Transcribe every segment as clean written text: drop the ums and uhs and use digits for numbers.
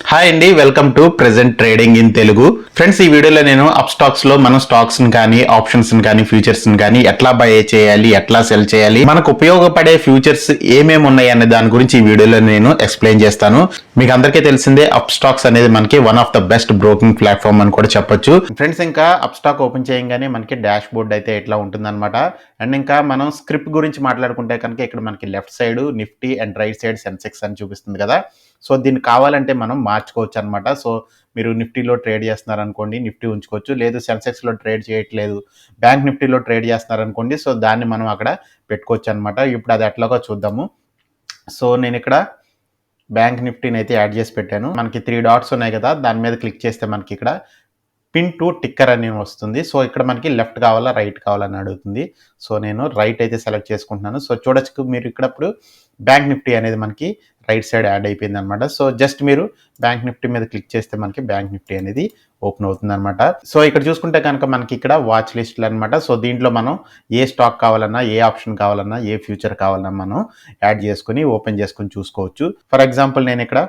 Hi అండి, welcome to present trading in Telugu. Friends, ఈ వీడియోలో నేను అప్ స్టాక్స్ లో మనం స్టాక్స్ కానీ ఆప్షన్స్ కానీ ఫ్యూచర్స్ కానీ ఎట్లా బై చేయాలి, ఎట్లా సెల్ చేయాలి, మనకు ఉపయోగపడే ఫ్యూచర్స్ ఏమేమి ఉన్నాయి అనే దాని గురించి ఈ వీడియోలో నేను ఎక్స్ప్లెయిన్ చేస్తాను. మీకు అందరికీ తెలిసిందే అప్ స్టాక్స్ అనేది మనకి one of the best broking platform అని కూడా చెప్పొచ్చు. ఫ్రెండ్స్, ఇంకా అప్ స్టాక్ ఓపెన్ చేయగానే మనకి డాష్ బోర్డ్ అయితే ఎట్లా ఉంటుందన్నమాట. అండ్ ఇంకా మనం స్క్రిప్ట్ గురించి మాట్లాడుకుంటే కనుక ఇక్కడ మనకి left side Nifty and right side Sensex అని చూపిస్తుంది కదా. సో దీన్ని కావాలంటే మనం మార్చుకోవచ్చు అనమాట. సో మీరు నిఫ్టీలో ట్రేడ్ చేస్తున్నారు అనుకోండి, నిఫ్టీ ఉంచుకోవచ్చు. లేదు సెన్సెక్స్లో ట్రేడ్ చేయట్లేదు, బ్యాంక్ నిఫ్టీలో ట్రేడ్ చేస్తున్నారు అనుకోండి, సో దాన్ని మనం అక్కడ పెట్టుకోవచ్చు అనమాట. ఇప్పుడు అది ఎట్లాగో చూద్దాము. సో నేను ఇక్కడ బ్యాంక్ నిఫ్టీని అయితే యాడ్ చేసి పెట్టాను. మనకి 3 డాట్స్ ఉన్నాయి కదా, దాని మీద క్లిక్ చేస్తే మనకి ఇక్కడ పిన్ టు టిక్కర్ అని వస్తుంది. సో ఇక్కడ మనకి లెఫ్ట్ కావాలా రైట్ కావాలని అడుగుతుంది. సో నేను రైట్ అయితే సెలెక్ట్ చేసుకుంటున్నాను. సో చూడొచ్చు మీరు ఇక్కడ ఇప్పుడు బ్యాంక్ నిఫ్టీ అనేది మనకి రైట్ సైడ్ యాడ్ అయిపోయింది అనమాట. సో జస్ట్ మీరు బ్యాంక్ నిఫ్టీ మీద క్లిక్ చేస్తే మనకి బ్యాంక్ నిఫ్టీ అనేది ఓపెన్ అవుతుంది అనమాట. సో ఇక్కడ చూసుకుంటే కనుక మనకి ఇక్కడ వాచ్ లిస్టులు అనమాట. సో దీంట్లో మనం ఏ స్టాక్ కావాలన్నా, ఏ ఆప్షన్ కావాలన్నా, ఏ ఫ్యూచర్ కావాలన్నా మనం యాడ్ చేసుకుని ఓపెన్ చేసుకుని చూసుకోవచ్చు. ఫర్ ఎగ్జాంపుల్ నేను ఇక్కడ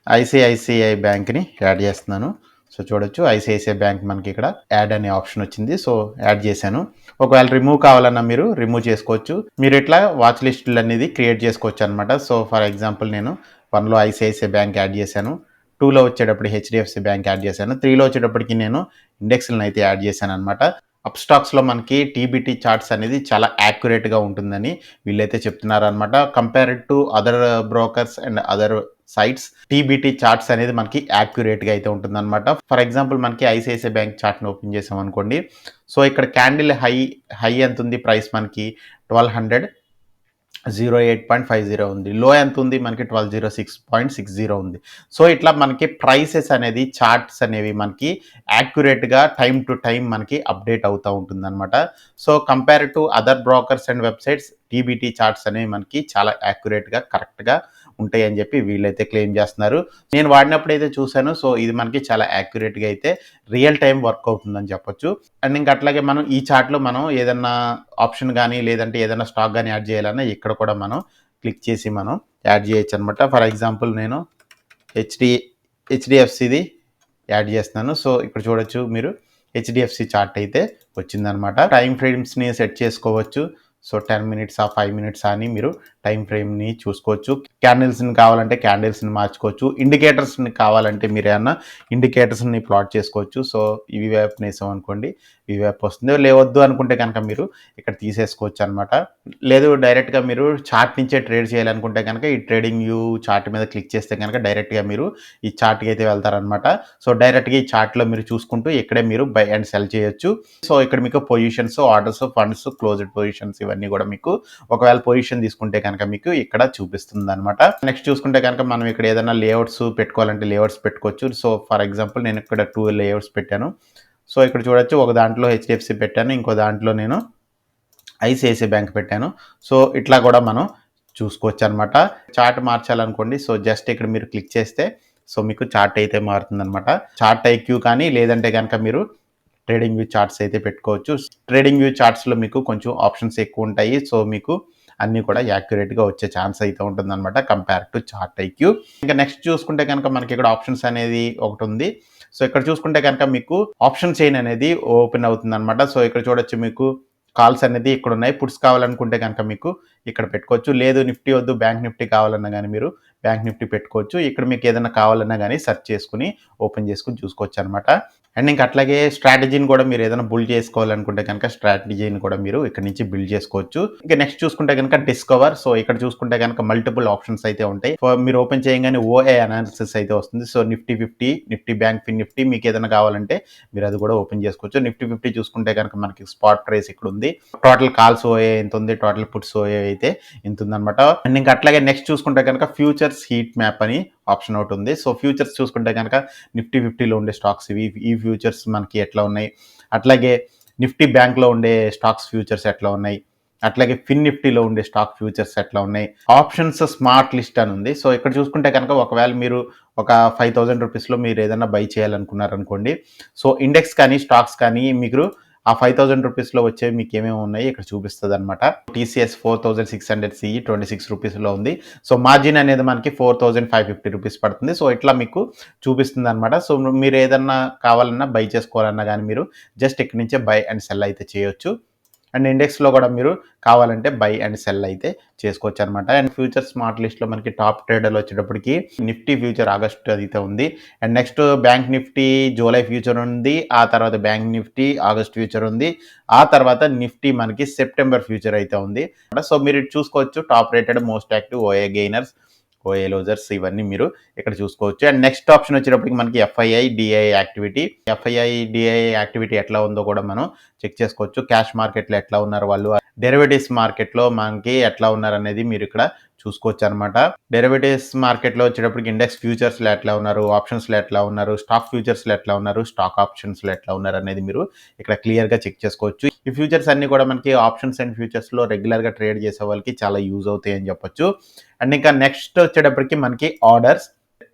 ఐసిఐసిఐ బ్యాంక్ని యాడ్ చేస్తున్నాను. సో చూడొచ్చు ఐసిఐసిఐ బ్యాంక్ మనకి ఇక్కడ యాడ్ అనే ఆప్షన్ వచ్చింది. సో యాడ్ చేశాను. ఒకవేళ రిమూవ్ కావాలన్నా మీరు రిమూవ్ చేసుకోవచ్చు. మీరు ఇట్లా వాచ్ లిస్టులు అనేది క్రియేట్ చేసుకోవచ్చు అనమాట. సో ఫర్ ఎగ్జాంపుల్ నేను 1లో ఐసిఐసిఐ బ్యాంక్ యాడ్ చేశాను, 2లో వచ్చేటప్పుడు హెచ్డిఎఫ్సి బ్యాంక్ యాడ్ చేశాను, 3లో వచ్చేటప్పటికి నేను ఇండెక్స్లను అయితే యాడ్ చేశాను అనమాట. అప్ స్టాక్స్లో మనకి టీబీటీ చార్ట్స్ అనేది చాలా యాక్యురేట్గా ఉంటుందని వీళ్ళైతే చెప్తున్నారు అనమాట. Compared to other brokers and other sites, TBT charts అనేది మనకి యాక్యురేట్గా అయితే ఉంటుంది అనమాట. ఫర్ ఎగ్జాంపుల్ మనకి ఐసిఐసిఐ బ్యాంక్ చార్ట్ని ఓపెన్ చేసాం అనుకోండి. సో ఇక్కడ క్యాండిల్ హై ఎంత ఉంది, ప్రైస్ మనకి 1208.50 ఉంది. లో ఎంత ఉంది మనకి 1206.60 ఉంది. సో ఇట్లా మనకి ప్రైసెస్ అనేది చార్ట్స్ అనేవి మనకి యాక్యురేట్గా టైం టు టైం మనకి అప్డేట్ అవుతూ ఉంటుంది అనమాట. So compare to other brokers and websites, TBT charts అనేవి మనకి చాలా యాక్యురేట్గా కరెక్ట్గా ఉంటాయి అని చెప్పి వీళ్ళైతే క్లెయిమ్ చేస్తున్నారు. నేను వాడినప్పుడు అయితే చూశాను. సో ఇది మనకి చాలా యాక్యురేట్గా అయితే రియల్ టైం వర్క్ అవుతుందని చెప్పొచ్చు. అండ్ ఇంకా అట్లాగే మనం ఈ చార్ట్లో మనం ఏదన్నా ఆప్షన్ కానీ లేదంటే ఏదైనా స్టాక్ కానీ యాడ్ చేయాలన్నా ఇక్కడ కూడా మనం క్లిక్ చేసి మనం యాడ్ చేయొచ్చు అనమాట. ఫర్ ఎగ్జాంపుల్ నేను హెచ్డిఎఫ్సిది యాడ్ చేస్తున్నాను. సో ఇక్కడ చూడొచ్చు మీరు హెచ్డిఎఫ్సి చార్ట్ అయితే వచ్చిందనమాట. టైం ఫ్రేమ్స్ని సెట్ చేసుకోవచ్చు. సో 10 మినిట్స్ 5 మినిట్స్ అని మీరు టైం ఫ్రేమ్ని చూసుకోవచ్చు. క్యాండిల్స్ని కావాలంటే క్యాండిల్స్ని మార్చుకోవచ్చు. ఇండికేటర్స్ని కావాలంటే మీరు ఏమన్నా ఇండికేటర్స్ని ప్లాట్ చేసుకోవచ్చు. సో ఇవి వైపు వేసాం అనుకోండి, ఇవి వైపు వస్తుంది. లేవద్దు అనుకుంటే కనుక మీరు ఇక్కడ తీసేసుకోవచ్చు అనమాట. లేదు డైరెక్ట్గా మీరు చార్ట్ నుంచే ట్రేడ్ చేయాలనుకుంటే కనుక ఈ ట్రేడింగ్ వ్యూ చార్ట్ మీద క్లిక్ చేస్తే కనుక డైరెక్ట్గా మీరు ఈ చార్ట్కి అయితే వెళ్తారనమాట. సో డైరెక్ట్గా ఈ చార్ట్లో మీరు చూసుకుంటూ ఇక్కడే మీరు బై అండ్ సెల్ చేయొచ్చు. సో ఇక్కడ మీకు positions, orders, funds, closed positions ఇవన్నీ కూడా మీకు ఒకవేళ పొజిషన్ తీసుకుంటే కనుక మీకు ఇక్కడ చూపిస్తుంది అనమాట. నెక్స్ట్ చూసుకుంటే కనుక మనం ఇక్కడ ఏదైనా లేఅవుట్స్ పెట్టుకోవాలంటే లేఅవుట్స్ పెట్టుకోవచ్చు. సో ఫర్ ఎగ్జాంపుల్ నేను ఇక్కడ 2 లేఅవుట్స్ పెట్టాను. సో ఇక్కడ చూడొచ్చు, ఒక దాంట్లో హెచ్డిఎఫ్సి పెట్టాను, ఇంకో దాంట్లో నేను ఐసిఐసిఐ బ్యాంక్ పెట్టాను. సో ఇట్లా కూడా మనం చూసుకోవచ్చు అనమాట. చార్ట్ మార్చాలనుకోండి, సో జస్ట్ ఇక్కడ మీరు క్లిక్ చేస్తే సో మీకు చార్ట్ అయితే మారుతుంది అనమాట. చార్ట్ ఐక్యూ కానీ లేదంటే కనుక మీరు ట్రేడింగ్ వ్యూ చార్ట్స్ అయితే పెట్టుకోవచ్చు. ట్రేడింగ్ వ్యూ చార్ట్స్లో మీకు కొంచెం ఆప్షన్స్ ఎక్కువ ఉంటాయి. సో మీకు అన్నీ కూడా యాక్యురేట్గా వచ్చే ఛాన్స్ అయితే ఉంటుందన్నమాట కంపేర్ టు చార్ట్ ఐక్యూ. ఇంకా నెక్స్ట్ చూసుకుంటే కనుక మనకి ఇక్కడ ఆప్షన్స్ అనేది ఒకటి ఉంది. సో ఇక్కడ చూసుకుంటే కనుక మీకు ఆప్షన్ చైన్ అనేది ఓపెన్ అవుతుంది అనమాట. సో ఇక్కడ చూడొచ్చు మీకు కాల్స్ అనేది ఇక్కడ ఉన్నాయి. పుట్స్ కావాలనుకుంటే కనుక మీకు ఇక్కడ పెట్టుకోవచ్చు. లేదు నిఫ్టీ వద్దు బ్యాంక్ నిఫ్టీ కావాలన్నా కానీ మీరు బ్యాంక్ నిఫ్టీ పెట్టుకోవచ్చు. ఇక్కడ మీకు ఏదైనా కావాలన్నా కానీ సెర్చ్ చేసుకుని ఓపెన్ చేసుకుని చూసుకోవచ్చు అనమాట. అండ్ ఇంకా అట్లాగే స్ట్రాటజీని కూడా మీరు ఏదైనా బిల్డ్ చేసుకోవాలనుకుంటే కనుక స్ట్రాటజీని కూడా మీరు ఇక్కడ నుంచి బిల్డ్ చేసుకోవచ్చు. ఇంకా నెక్స్ట్ చూసుకుంటే కనుక డిస్కవర్. సో ఇక్కడ చూసుకుంటే కనుక మల్టిపుల్ ఆప్షన్స్ అయితే ఉంటాయి. మీరు ఓపెన్ చేయగానే ఓఏ అనాలిసిస్ అయితే వస్తుంది. సో నిఫ్టీ 50, నిఫ్టీ బ్యాంక్ ఫిన్ నిఫ్టీ మీకు ఏదైనా కావాలంటే మీరు అది కూడా ఓపెన్ చేసుకోవచ్చు. నిఫ్టీ 50 చూసుకుంటే కనుక మనకి స్పాట్ ప్రైస్ ఇక్కడ ఉంది, టోటల్ కాల్స్ ఓఏ ఎంత ఉంది, టోటల్ పుట్స్ ఓఏ అయితే ఇంత ఉందన్నమాట. అండ్ ఇంకా అట్లాగే నెక్స్ట్ చూసుకుంటే కనుక ఫ్యూచర్స్ హీట్ మ్యాప్ అని ఆప్షన్ ఒకటి ఉంది. సో ఫ్యూచర్స్ చూసుకుంటే కనుక నిఫ్టీ 50లో ఉండే స్టాక్స్ ఇవి, ఈ ఫ్యూచర్స్ మనకి ఎట్లా ఉన్నాయి, అట్లాగే నిఫ్టీ బ్యాంక్లో ఉండే స్టాక్స్ ఫ్యూచర్స్ ఎట్లా ఉన్నాయి, అట్లాగే ఫిన్ నిఫ్టీలో ఉండే స్టాక్ ఫ్యూచర్స్ ఎట్లా ఉన్నాయి, ఆప్షన్స్ స్మార్ట్ లిస్ట్ అని ఉంది. సో ఇక్కడ చూసుకుంటే కనుక ఒకవేళ మీరు ఒక 5,000 రూపీస్లో మీరు ఏదైనా బై చేయాలనుకున్నారనుకోండి, సో ఇండెక్స్ కానీ స్టాక్స్ కానీ మీకు ఆ 5000 రూపీస్‌లో వచ్చేవి మీకు ఏమేమి ఉన్నాయి ఇక్కడ చూపిస్తదనమాట. టీసీఎస్ 4600 సీఈ రూ. 26లో ఉంది. సో, మార్జిన్ అనేది మనకి 4550 రూపీస్ పడుతుంది. సో, ఇట్లా మీకు చూపిస్తుందనమాట. సో, మీరు ఏదన్నా కావాలన్నా బై చేసుకోవాలన్నా గానీ మీరు జస్ట్ ఇక్కడి నుంచే బై అండ్ సెల్ అయితే చేయొచ్చు. అండ్ ఇండెక్స్‌లో కూడా మీరు కావాలంటే బై అండ్ సెల్ అయితే చేసుకోవచ్చనమాట. అండ్ ఫ్యూచర్ స్మార్ట్ లిస్ట్‌లో మనకి టాప్ ట్రేడర్‌లు వచ్చేటప్పటికి నిఫ్టీ ఫ్యూచర్ ఆగస్ట్ అయితే ఉంది. And next bank Nifty July future ఉంది. ఆ తర్వాత బ్యాంక్ నిఫ్టీ ఆగస్ట్ ఫ్యూచర్ ఉంది. ఆ తర్వాత నిఫ్టీ మనకి సెప్టెంబర్ ఫ్యూచర్ అయితే ఉంది. సో, మీరు చూసుకోవచ్చు top rated, most active, OA gainers, OA losers ఇవన్నీ మీరు ఇక్కడ చూసుకోవచ్చు. అండ్ నెక్స్ట్ ఆప్షన్ వచ్చేటప్పటికి మనకి FII, DI activity. FII, DI activity ఎట్లా ఉందో కూడా మనం చెక్ చేసుకోవచ్చు. క్యాష్ మార్కెట్‌లో ఎట్లా ఉన్నారు వాళ్ళు, డెరివేటివ్స్ మార్కెట్‌లో మనకి ఎట్లా ఉన్నారనేది మీరు ఇక్కడ చూసుకోవచ్చు అనమాట. డెరివేటివ్స్ మార్కెట్‌లో వచ్చేటప్పటికి ఇండెక్స్ ఫ్యూచర్స్‌లో ఎట్లా ఉన్నారు, ఆప్షన్స్‌లో ఎట్లా ఉన్నారు, స్టాక్ ఫ్యూచర్స్‌లో ఎట్లా ఉన్నారు, స్టాక్ ఆప్షన్స్‌లో ఎట్లా ఉన్నారు అనేది మీరు ఇక్కడ క్లియర్‌గా చెక్ చేసుకోవచ్చు. ఈ ఫ్యూచర్స్ అన్నీ కూడా మనకి ఆప్షన్స్ అండ్ ఫ్యూచర్స్‌లో రెగ్యులర్‌గా ట్రేడ్ చేసే వాళ్ళకి చాలా యూజ్ అవుతాయి అని చెప్పొచ్చు. అండ్ ఇంకా నెక్స్ట్ వచ్చేటప్పటికి మనకి ఆర్డర్స్.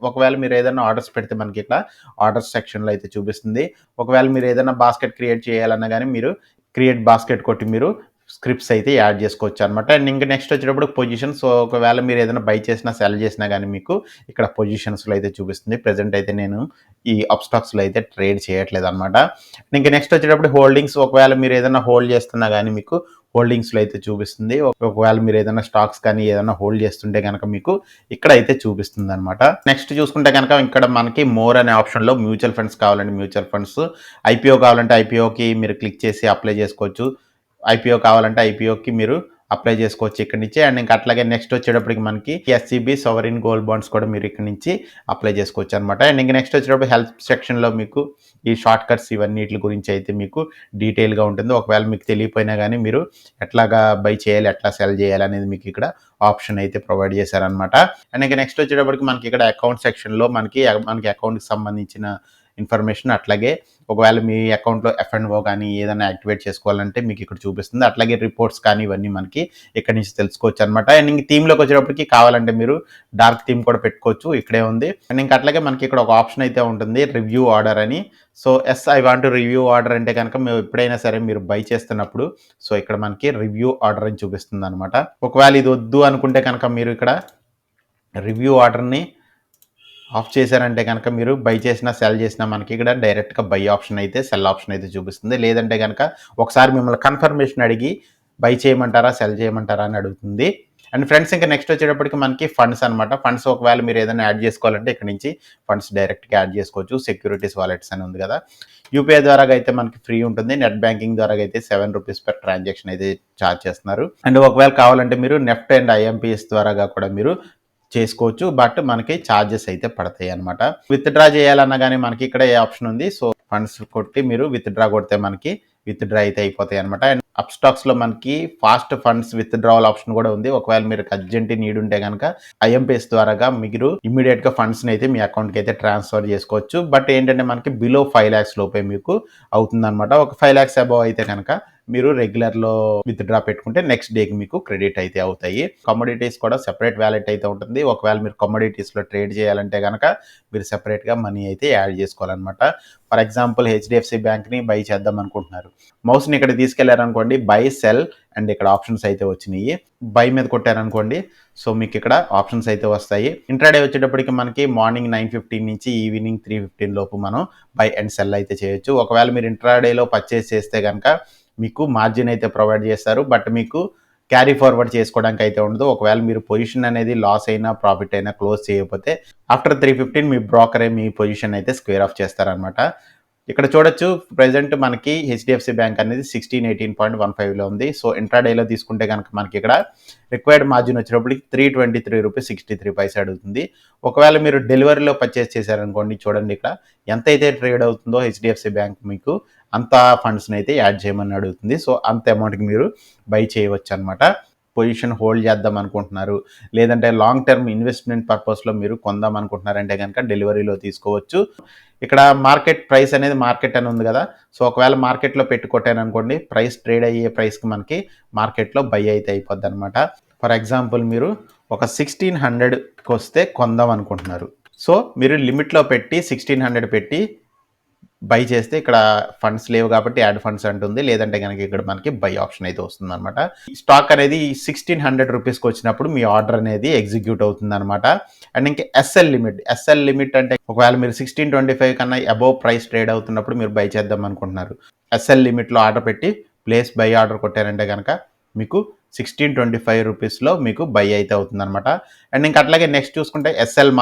ఒకవేళ మీరు ఏదైనా ఆర్డర్స్ పెడితే మనకి ఇక్కడ ఆర్డర్స్ సెక్షన్‌లో అయితే చూపిస్తుంది. ఒకవేళ మీరు ఏదైనా బాస్కెట్ క్రియేట్ చేయాలన్నా గానీ మీరు క్రియేట్ బాస్కెట్ కొట్టి మీరు స్క్రిప్ట్స్ అయితే యాడ్ చేసుకోవచ్చు అనమాట. అండ్ ఇంక నెక్స్ట్ వచ్చేటప్పుడు పొజిషన్. సో, ఒకవేళ మీరు ఏదైనా బై చేసినా, సెల్ చేసినా గానీ మీకు ఇక్కడ పొజిషన్స్‌లో అయితే చూపిస్తుంది. ప్రెజెంట్ అయితే నేను ఈ అప్ స్టాక్స్‌లో అయితే ట్రేడ్ చేయట్లేదనమాట. ఇంక నెక్స్ట్ వచ్చేటప్పుడు హోల్డింగ్స్. ఒకవేళ మీరు ఏదైనా హోల్డ్ చేస్తున్నా గానీ మీకు హోల్డింగ్స్‌లో అయితే చూపిస్తుంది. ఒకవేళ మీరు ఏదైనా స్టాక్స్ కానీ ఏదైనా హోల్డ్ చేస్తుంటే గనక మీకు ఇక్కడ అయితే చూపిస్తుందనమాట. నెక్స్ట్ చూసుకుంటే గనక ఇక్కడ మనకి మోర్ అనే ఆప్షన్‌లో మ్యూచువల్ ఫండ్స్ కావాలంటే మ్యూచువల్ ఫండ్స్, ఐపీఓ కావాలంటే ఐపీఓకి మీరు క్లిక్ చేసి అప్లై చేసుకోవచ్చు. ఐపీఓ కావాలంటే ఐపీఓకి మీరు అప్లై చేసుకోవచ్చు ఇక్కడి నుంచి. అండ్ ఇంకా అట్లాగే నెక్స్ట్ వచ్చేటప్పటికి మనకి ఎస్సీబీ సావరిన్ గోల్డ్ బాండ్స్ కూడా మీరు ఇక్కడ నుంచి అప్లై చేసుకోవచ్చు అనమాట. అండ్ ఇంక నెక్స్ట్ వచ్చేటప్పుడు హెల్ప్ సెక్షన్‌లో మీకు ఈ షార్ట్ కట్స్ ఇవన్నిటి గురించి అయితే మీకు డీటెయిల్‌గా ఉంటుంది. ఒకవేళ మీకు తెలియకపోయినా గానీ మీరు ఎట్లాగా బై చేయాలి, ఎట్లా సెల్ చేయాలి అనేది మీకు ఇక్కడ ఆప్షన్ అయితే ప్రొవైడ్ చేశారనమాట. అండ్ ఇంకా నెక్స్ట్ వచ్చేటప్పటికి మనకి ఇక్కడ అకౌంట్ సెక్షన్‌లో మనకి అకౌంట్‌కి సంబంధించిన ఇన్ఫర్మేషన్, అట్లాగే ఒకవేళ మీ అకౌంట్‌లో ఎఫ్ఎండ్ఓ కానీ ఏదైనా యాక్టివేట్ చేసుకోవాలంటే మీకు ఇక్కడ చూపిస్తుంది. అట్లాగే రిపోర్ట్స్ కానీ ఇవన్నీ మనకి ఇక్కడి నుంచి తెలుసుకోవచ్చు అనమాట. అండ్ ఇంక థీమ్‌లోకి వచ్చేటప్పటికి కావాలంటే మీరు డార్క్ థీమ్ కూడా పెట్టుకోవచ్చు. ఇక్కడే ఉంది. అండ్ ఇంకా అట్లాగే మనకి ఇక్కడ ఒక ఆప్షన్ అయితే ఉంటుంది రివ్యూ ఆర్డర్ అని. So, I want to review order అంటే కనుక మేము ఎప్పుడైనా సరే మీరు బై చేస్తున్నప్పుడు సో, ఇక్కడ మనకి రివ్యూ ఆర్డర్ అని చూపిస్తుందనమాట. ఒకవేళ ఇది వద్దు అనుకుంటే కనుక మీరు ఇక్కడ రివ్యూ ఆర్డర్‌ని ఆఫ్ చేశారంటే కనుక మీరు బై చేసినా, సెల్ చేసినా మనకి ఇక్కడ డైరెక్ట్‌గా బై ఆప్షన్ అయితే, సెల్ ఆప్షన్ అయితే చూపిస్తుంది. లేదంటే గనక ఒకసారి మిమ్మల్ని కన్ఫర్మేషన్ అడిగి బై చేయమంటారా, సెల్ చేయమంటారా అని అడుగుతుంది. అండ్ ఫ్రెండ్స్ ఇంకా నెక్స్ట్ వచ్చేటప్పటికి మనకి ఫండ్స్ అనమాట. ఫండ్స్ ఒకవేళ మీరు ఏదైనా యాడ్ చేసుకోవాలంటే ఇక్కడ నుంచి ఫండ్స్ డైరెక్ట్‌గా యాడ్ చేసుకోవచ్చు. సెక్యూరిటీస్ వాలెట్స్ అని ఉంది కదా! యూపీఐ ద్వారాగా అయితే మనకి ఫ్రీ ఉంటుంది. నెట్ బ్యాంకింగ్ ద్వారాగా అయితే రూ. 7 పర్ ట్రాన్సాక్షన్ అయితే చార్జ్ చేస్తున్నారు. అండ్ ఒకవేళ కావాలంటే మీరు నెఫ్ట్ అండ్ ఐఎంపీఎస్ ద్వారాగా కూడా మీరు చేసుకోవచ్చు. బట్ మనకి చార్జెస్ అయితే పడతాయి అనమాట. విత్‌డ్రా చేయాలన్నా గానీ మనకి ఇక్కడ ఏ ఆప్షన్ ఉంది. సో, ఫండ్స్ కొట్టి మీరు విత్‌డ్రా కొడితే మనకి విత్‌డ్రా అయితే అయిపోతాయి అనమాట. అండ్ అప్ స్టాక్స్‌లో మనకి ఫాస్ట్ ఫండ్స్ విత్‌డ్రావల్ ఆప్షన్ కూడా ఉంది. ఒకవేళ మీరు అర్జెంట్ నీడ్ ఉంటే గనక ఐఎంపీఎస్ ద్వారాగా మీరు ఇమ్మీడియేట్‌గా ఫండ్స్‌ని అయితే మీ అకౌంట్‌కి అయితే ట్రాన్స్‌ఫర్ చేసుకోవచ్చు. బట్ ఏంటంటే మనకి బిలో 5 లాక్స్ లోపే మీకు అవుతుందనమాట. ఒక 5 లాక్స్ అబోవ్ అయితే కనుక మీరు రెగ్యులర్‌లో విత్‌డ్రా పెట్టుకుంటే నెక్స్ట్ డేకి మీకు క్రెడిట్ అయితే అవుతాయి. కమోడిటీస్ కూడా సెపరేట్ వాలెట్ అయితే ఉంటుంది. ఒకవేళ మీరు కమోడిటీస్‌లో ట్రేడ్ చేయాలంటే గనక మీరు సెపరేట్‌గా మనీ అయితే యాడ్ చేసుకోవాలనమాట. ఫర్ ఎగ్జాంపుల్ హెచ్‌డీఎఫ్‌సీ బ్యాంక్‌ని బై చేద్దాం అనుకుంటున్నారు. మౌస్‌ని ఇక్కడ తీసుకెళ్లారనుకోండి బై, సెల్ అండ్ ఇక్కడ ఆప్షన్స్ అయితే వచ్చినాయి. బై మీద కొట్టారనుకోండి సో, మీకు ఇక్కడ ఆప్షన్స్ అయితే వస్తాయి. ఇంట్రాడే వచ్చేటప్పటికి మనకి మార్నింగ్ 9:15 నుంచి ఈవినింగ్ 3:15 లోపు మనం బై అండ్ సెల్ అయితే చేయొచ్చు. ఒకవేళ మీరు ఇంట్రాడేలో పర్చేస్ చేస్తే గనక మీకు మార్జిన్ అయితే ప్రొవైడ్ చేస్తారు. బట్ మీకు క్యారీ ఫార్వర్డ్ చేసుకోవడానికి అయితే ఉండదు. ఒకవేళ మీరు పొజిషన్ అనేది లాస్ అయినా, ప్రాఫిట్ అయినా క్లోజ్ చేయకపోతే ఆఫ్టర్ 3:15 మీ బ్రోకరే మీ పొజిషన్ అయితే స్క్వేర్ ఆఫ్ చేస్తారనమాట. ఇక్కడ చూడొచ్చు ప్రెజెంట్ మనకి హెచ్‌డీఎఫ్‌సీ బ్యాంక్ అనేది 1618.15లో ఉంది. సో, ఇంట్రాడేలో తీసుకుంటే గనక మనకి ఇక్కడ రిక్వైర్డ్ మార్జిన్ వచ్చేటప్పటికి రూ. 323.63 అడుగుతుంది. ఒకవేళ మీరు డెలివరీలో పర్చేస్ చేశారనుకోండి చూడండి ఇక్కడ ఎంతైతే ట్రేడ్ అవుతుందో హెచ్‌డీఎఫ్‌సీ బ్యాంక్ మీకు అంత ఫండ్స్‌ని అయితే యాడ్ చేయమని అడుగుతుంది. సో, అంత అమౌంట్‌కి మీరు బై చేయవచ్చు అనమాట. పొజిషన్ హోల్డ్ చేద్దాం అనుకుంటున్నారు, లేదంటే లాంగ్ టర్మ్ ఇన్వెస్ట్మెంట్ పర్పస్‌లో మీరు కొందాం అనుకుంటున్నారంటే గనక డెలివరీలో తీసుకోవచ్చు. ఇక్కడ మార్కెట్ ప్రైస్ అనేది మార్కెట్ అని ఉంది కదా! సో, ఒకవేళ మార్కెట్‌లో పెట్టి కొట్టారనుకోండి ప్రైస్ ట్రేడ్ అయ్యే ప్రైస్‌కి మనకి మార్కెట్‌లో బై అయితే అయిపోద్దనమాట. ఫర్ ఎగ్జాంపుల్ మీరు ఒక 1600కి వస్తే కొందాం అనుకుంటున్నారు. సో, మీరు లిమిట్‌లో పెట్టి 1600 పెట్టి బై చేస్తే ఇక్కడ ఫండ్స్ లేవు కాబట్టి యాడ్ ఫండ్స్ అంటుంది. లేదంటే గనక ఇక్కడ మనకి బై ఆప్షన్ అయితే వస్తుందనమాట. స్టాక్ అనేది 1600 రూపీస్‌కి వచ్చినప్పుడు మీ ఆర్డర్ అనేది ఎగ్జిక్యూట్ అవుతుందనమాట. అండ్ ఇంకా ఎస్ఎల్ లిమిట్ అంటే ఒకవేళ మీరు 1625 కన్నా అబోవ్ ప్రైస్ ట్రేడ్ అవుతున్నప్పుడు మీరు బై చేద్దాం అనుకుంటున్నారు. ఎస్ఎల్ లిమిట్‌లో ఆర్డర్ పెట్టి ప్లేస్ బై ఆర్డర్ కొట్టారంటే గనక మీకు 1625 రూపీస్‌లో మీకు బై అయితే అవుతుందనమాట. అండ్ ఇంకా అట్లాగే నెక్స్ట్ చూసుకుంటే ఎస్ఎల్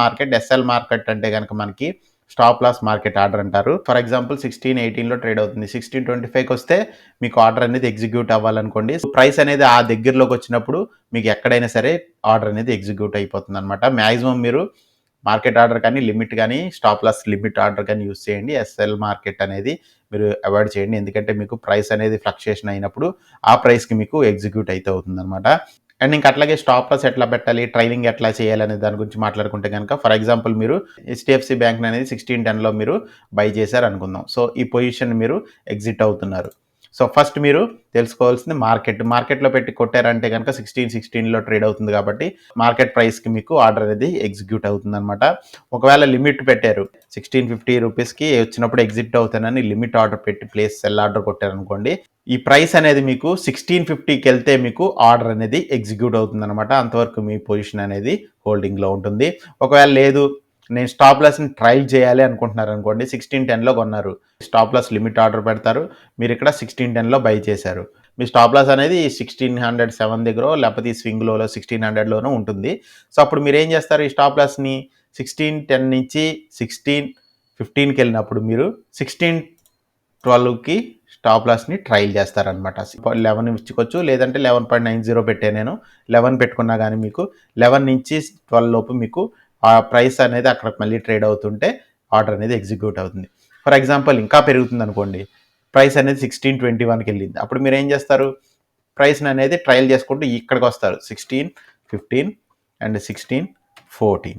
మార్కెట్ అంటే గనక మనకి స్టాప్ లాస్ మార్కెట్ ఆర్డర్ అంటారు. ఫర్ ఎగ్జాంపుల్ 1618లో ట్రేడ్ అవుతుంది. 1625కి వస్తే మీకు ఆర్డర్ అనేది ఎగ్జిక్యూట్ అవ్వాలనుకోండి. ప్రైస్ అనేది ఆ దగ్గరలోకి వచ్చినప్పుడు మీకు ఎక్కడైనా సరే ఆర్డర్ అనేది ఎగ్జిక్యూట్ అయిపోతుందనమాట. మాక్సిమం మీరు మార్కెట్ ఆర్డర్ కానీ, లిమిట్ కానీ, స్టాప్ లాస్ లిమిట్ ఆర్డర్ కానీ యూజ్ చేయండి. ఎస్ఎల్ మార్కెట్ అనేది మీరు అవాయిడ్ చేయండి. ఎందుకంటే మీకు ప్రైస్ అనేది ఫ్లక్చుయేషన్ అయినప్పుడు ఆ ప్రైస్‌కి మీకు ఎగ్జిక్యూట్ అయితే అవుతుందనమాట. అండ్ ఇంకా అట్లాగే స్టాప్ లాస్ ఎట్లా పెట్టాలి, ట్రైలింగ్ ఎట్లా చేయాలి అనే దాని గురించి మాట్లాడుకుంటే గనక ఫర్ ఎగ్జాంపుల్ మీరు హెచ్‌డిఎఫ్‌సి బ్యాంక్ అనేది 1610లో మీరు బై చేశారు అనుకుందాం. సో ఈ పొజిషన్ మీరు ఎగ్జిట్ అవుతున్నారు. సో ఫస్ట్ మీరు తెలుసుకోవాల్సింది మార్కెట్‌లో పెట్టి కొట్టారంటే గనక 1616లో ట్రేడ్ అవుతుంది కాబట్టి మార్కెట్ ప్రైస్‌కి మీకు ఆర్డర్ అనేది ఎగ్జిక్యూట్ అవుతుందనమాట. ఒకవేళ లిమిట్ పెట్టారు 1650 రూపీస్‌కి వచ్చినప్పుడు ఎగ్జిట్ అవుతానని లిమిట్ ఆర్డర్ పెట్టి ప్లేస్ సెల్ ఆర్డర్ కొట్టారనుకోండి. ఈ ప్రైస్ అనేది మీకు 1650కి వెళ్తే మీకు ఆర్డర్ అనేది ఎగ్జిక్యూట్ అవుతుందనమాట. అంతవరకు మీ పొజిషన్ అనేది హోల్డింగ్‌లో ఉంటుంది. ఒకవేళ లేదు నేను స్టాప్ లాస్‌ని ట్రైల్ చేయాలి అనుకుంటున్నారనుకోండి 1610లో కొన్నారు. స్టాప్ లాస్ లిమిట్ ఆర్డర్ పెడతారు. మీరు ఇక్కడ 1610లో బై చేశారు. మీ స్టాప్ లాస్ అనేది 1607 దగ్గరో లేకపోతే ఈ స్వింగ్ లోలో 1600లోనో ఉంటుంది. సో అప్పుడు మీరేం చేస్తారు ఈ స్టాప్ లాస్‌ని 1610 నుంచి 1615కి వెళ్ళినప్పుడు మీరు 1612కి స్టాప్ లాస్‌ని ట్రైల్ చేస్తారనమాట. 11 ఇచ్చుకోవచ్చు లేదంటే 11.90 పెట్టాను నేను. 11 పెట్టుకున్నా గానీ మీకు 11 నుంచి 12 లోపు మీకు ఆ ప్రైస్ అనేది అక్కడ మళ్ళీ ట్రేడ్ అవుతుంటే ఆర్డర్ అనేది ఎగ్జిక్యూట్ అవుతుంది. ఫర్ ఎగ్జాంపుల్ ఇంకా పెరుగుతుందనుకోండి. ప్రైస్ అనేది 1621కి వెళ్ళింది. అప్పుడు మీరు ఏం చేస్తారు? ప్రైస్‌ని అనేది ట్రయల్ చేసుకుంటూ ఇక్కడికొస్తారు. 1615 అండ్ 1614.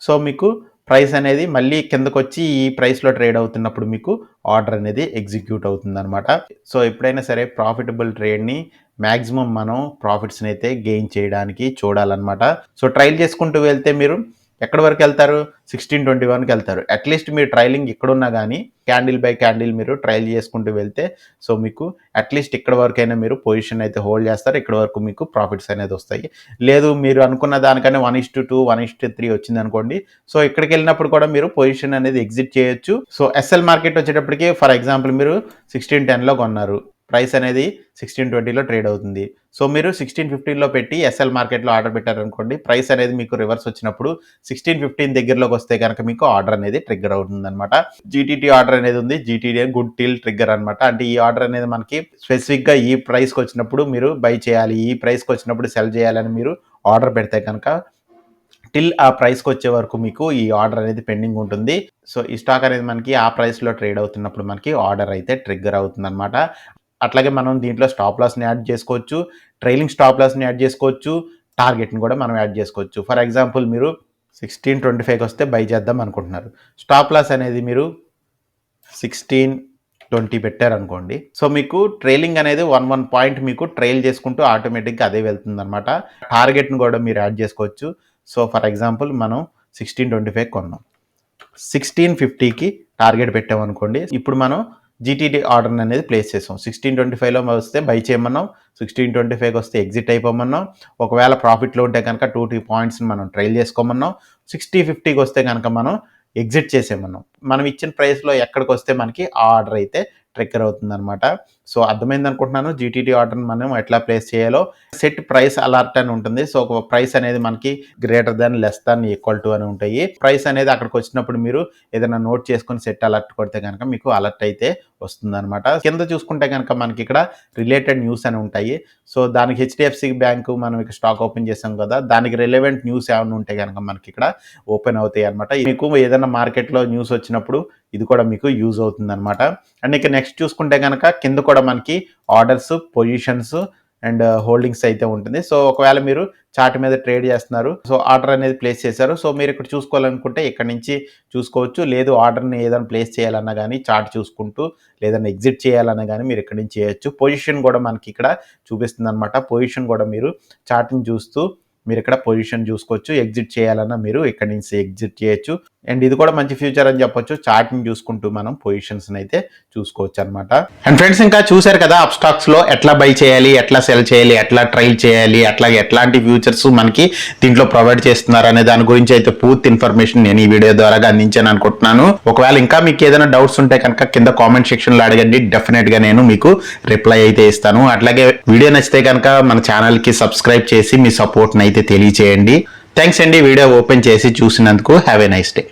సో మీకు ప్రైస్ అనేది మళ్ళీ కిందకొచ్చి ఈ ప్రైస్‌లో ట్రేడ్ అవుతున్నప్పుడు మీకు ఆర్డర్ అనేది ఎగ్జిక్యూట్ అవుతుందనమాట. సో ఎప్పుడైనా సరే ప్రాఫిటబుల్ ట్రేడ్‌ని మాక్సిమం మనం ప్రాఫిట్స్‌ని అయితే గెయిన్ చేయడానికి చూడాలన్నమాట. సో ట్రైల్ చేసుకుంటూ వెళ్తే మీరు ఎక్కడి వరకు వెళ్తారు? 1621కి వెళ్తారు. అట్లీస్ట్ మీరు ట్రైలింగ్ ఇక్కడున్నా గానీ క్యాండిల్ బై క్యాండిల్ మీరు ట్రైల్ చేసుకుంటూ వెళ్తే సో మీకు అట్లీస్ట్ ఇక్కడ వరకైనా మీరు పొజిషన్ అయితే హోల్డ్ చేస్తారు. ఇక్కడ వరకు మీకు ప్రాఫిట్స్ అనేది వస్తాయి. లేదు మీరు అనుకున్న దానికన్నా 1:2, 1:3 వచ్చిందనుకోండి. సో ఇక్కడికి వెళ్ళినప్పుడు కూడా మీరు పొజిషన్ అనేది ఎగ్జిట్ చేయొచ్చు. సో ఎస్ఎల్ మార్కెట్ వచ్చేటప్పటికి ఫర్ ఎగ్జాంపుల్ మీరు 1610లో కొన్నారు. ప్రైస్ అనేది 1620లో ట్రేడ్ అవుతుంది. సో మీరు 1615లో పెట్టి ఎస్ఎల్ మార్కెట్‌లో ఆర్డర్ పెట్టారనుకోండి. ప్రైస్ అనేది మీకు రివర్స్ వచ్చినప్పుడు 1615 దగ్గరలోకి వస్తే గనక మీకు ఆర్డర్ అనేది ట్రిగ్గర్ అవుతుందనమాట. జీటీటీ ఆర్డర్ అనేది ఉంది. జీటీటీ గుడ్ టిల్ ట్రిగ్గర్ అనమాట. అంటే ఈ ఆర్డర్ అనేది మనకి స్పెసిఫిక్‌గా ఈ ప్రైస్‌కి వచ్చినప్పుడు మీరు బై చేయాలి. ఈ ప్రైస్‌కి వచ్చినప్పుడు సెల్ చేయాలని మీరు ఆర్డర్ పెడితే కనుక టిల్ ఆ ప్రైస్‌కి వచ్చే వరకు మీకు ఈ ఆర్డర్ అనేది పెండింగ్ ఉంటుంది. సో ఈ స్టాక్ అనేది మనకి ఆ ప్రైస్‌లో ట్రేడ్ అవుతున్నప్పుడు మనకి ఆర్డర్ అయితే ట్రిగ్గర్ అవుతుందనమాట. అట్లాగే మనం దీంట్లో స్టాప్ లాస్‌ని యాడ్ చేసుకోవచ్చు. ట్రైలింగ్ స్టాప్ లాస్‌ని యాడ్ చేసుకోవచ్చు. టార్గెట్‌ని కూడా మనం యాడ్ చేసుకోవచ్చు. ఫర్ ఎగ్జాంపుల్ మీరు 1625కి వస్తే బై చేద్దాం అనుకుంటున్నారు. స్టాప్ లాస్ అనేది మీరు 1620 పెట్టారనుకోండి. సో మీకు ట్రైలింగ్ అనేది 1 పాయింట్ మీకు ట్రైల్ చేసుకుంటూ ఆటోమేటిక్‌గా అదే వెళ్తుందనమాట. టార్గెట్‌ని కూడా మీరు యాడ్ చేసుకోవచ్చు. సో ఫర్ ఎగ్జాంపుల్ మనం 1625 కొన్నాం. 1650కి టార్గెట్ పెట్టామనుకోండి. ఇప్పుడు మనం జీటీటీ ఆర్డర్ అనేది ప్లేస్ చేసాం. 1625లో వస్తే బై చేయమన్నాం. 1625కి వస్తే ఎగ్జిట్ అయిపోమన్నాం. ఒకవేళ ప్రాఫిట్‌లో ఉంటే కనుక 2 పాయింట్స్‌ని మనం ట్రైల్ చేసుకోమన్నాం. 6050కి వస్తే కనుక మనం ఎగ్జిట్ చేసేమన్నాం. మనం ఇచ్చిన ప్రైస్‌లో ఎక్కడికొస్తే మనకి ఆ ఆర్డర్ అయితే ట్రిగ్గర్ అవుతుందనమాట. సో అర్థమైంది అనుకుంటున్నాను. జీటీటీ ఆర్డర్‌ని మనం ఎట్లా ప్లేస్ చేయాలో. సెట్ ప్రైస్ అలర్ట్ అని ఉంటుంది. సో ఒక ప్రైస్ అనేది మనకి greater than, less than, equal to అని ఉంటాయి. ప్రైస్ అనేది అక్కడికి వచ్చినప్పుడు మీరు ఏదైనా నోట్ చేసుకొని సెట్ అలర్ట్ కొడితే కనుక మీకు అలర్ట్ అయితే వస్తుందనమాట. కింద చూసుకుంటే కనుక మనకి ఇక్కడ రిలేటెడ్ న్యూస్ అని ఉంటాయి. సో దానికి హెచ్‌డిఎఫ్‌సి బ్యాంకు మనం ఇక్కడ స్టాక్ ఓపెన్ చేసాం కదా! దానికి రిలవెంట్ న్యూస్ ఏమన్నా ఉంటే కనుక మనకి ఇక్కడ ఓపెన్ అవుతాయి అనమాట. మీకు ఏదైనా మార్కెట్‌లో న్యూస్ వచ్చినప్పుడు ఇది కూడా మీకు యూజ్ అవుతుందనమాట. అండ్ ఇక నెక్స్ట్ చూసుకుంటే కనుక కింద కూడా మనకి ఆర్డర్స్, పొజిషన్స్ అండ్ హోల్డింగ్స్ అయితే ఉంటుంది. సో ఒకవేళ మీరు చార్ట్ మీద ట్రేడ్ చేస్తున్నారు. సో ఆర్డర్ అనేది ప్లేస్ చేశారు. సో మీరు ఇక్కడ చూసుకోవాలనుకుంటే ఇక్కడ నుంచి చూసుకోవచ్చు. లేదు ఆర్డర్‌ని ఏదైనా ప్లేస్ చేయాలన్నా గానీ చార్ట్ చూసుకుంటూ లేదన్నా ఎగ్జిట్ చేయాలన్నా గానీ మీరు ఇక్కడి నుంచి చేయొచ్చు. పొజిషన్ కూడా మనకి ఇక్కడ చూపిస్తుందనమాట. పొజిషన్ కూడా మీరు చార్ట్‌ని చూస్తూ మీరు ఇక్కడ పొజిషన్ చూసుకోవచ్చు. ఎగ్జిట్ చేయాలన్నా మీరు ఇక్కడి నుంచి ఎగ్జిట్ చేయొచ్చు. అండ్ ఇది కూడా మంచి ఫ్యూచర్ అని చెప్పొచ్చు. చార్ట్ని చూసుకుంటూ మనం పొజిషన్స్ అయితే చూసుకోవచ్చు అనమాట. అండ్ ఫ్రెండ్స్ ఇంకా చూసారు కదా అప్ స్టాక్స్ లో ఎట్లా బై చేయాలి, ఎట్లా సెల్ చేయాలి, ఎట్లా ట్రైల్ చేయాలి, అట్లాగే ఎట్లాంటి ఫ్యూచర్స్ మనకి దీంట్లో ప్రొవైడ్ చేస్తున్నారు అనే దాని గురించి అయితే పూర్తి ఇన్ఫర్మేషన్ నేను ఈ వీడియో ద్వారా అందించాను అనుకుంటున్నాను. ఒకవేళ ఇంకా మీకు ఏదైనా డౌట్స్ ఉంటే కనుక కింద కామెంట్ సెక్షన్ లో అడగండి, డెఫినెట్ గా నేను మీకు రిప్లై అయితే ఇస్తాను. అట్లాగే వీడియో నచ్చితే కనుక మన ఛానల్ కి సబ్స్క్రైబ్ చేసి మీ సపోర్ట్ అయితే తెలియచేయండి. థ్యాంక్స్ అండి వీడియో ఓపెన్ చేసి చూసినందుకు. Have a nice day.